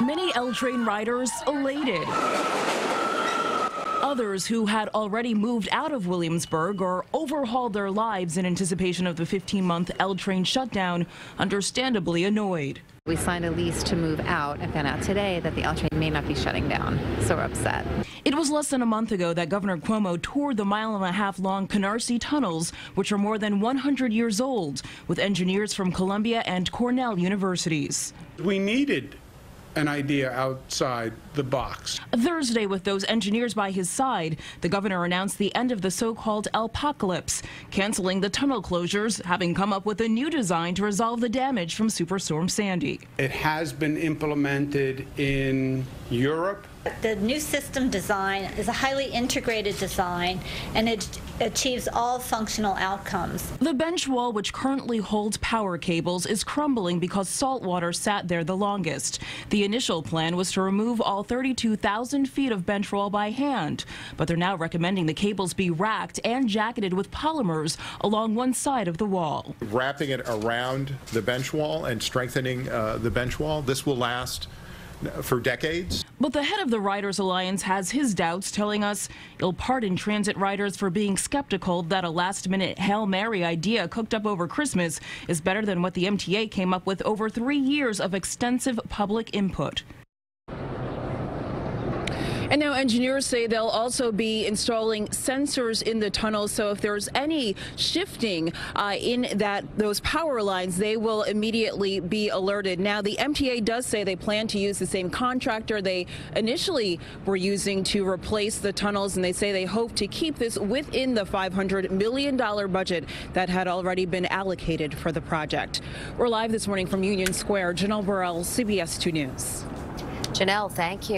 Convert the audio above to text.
Many L train riders elated. Others who had already moved out of Williamsburg or overhauled their lives in anticipation of the 15-month L train shutdown, understandably annoyed. We signed a lease to move out and found out today that the L train may not be shutting down, so we're upset. It was less than a month ago that Governor Cuomo toured the mile-and-a-half-long Canarsie tunnels, which are more than 100 years old, with engineers from Columbia and Cornell universities. We needed an idea outside the box. Thursday, with those engineers by his side, the governor announced the end of the so-called Alpocalypse, canceling the tunnel closures, having come up with a new design to resolve the damage from Superstorm Sandy. It has been implemented in Europe. The new system design is a highly integrated design, and it achieves all functional outcomes. The bench wall, which currently holds power cables, is crumbling because salt water sat there the longest. The initial plan was to remove all 32,000 feet of bench wall by hand, but they're now recommending the cables be racked and jacketed with polymers along one side of the wall. Wrapping it around the bench wall and strengthening the bench wall, this will last for decades. But the head of the Riders Alliance has his doubts, telling us he'll pardon transit riders for being skeptical that a last-minute Hail Mary idea cooked up over Christmas is better than what the MTA came up with over 3 years of extensive public input. And now engineers say they'll also be installing sensors in the tunnel, so if there's any shifting in those power lines, they will immediately be alerted. Now, the MTA does say they plan to use the same contractor they initially were using to replace the tunnels, and they say they hope to keep this within the $500 million budget that had already been allocated for the project. We're live this morning from Union Square. Janelle Burrell, CBS 2 News. Janelle, thank you.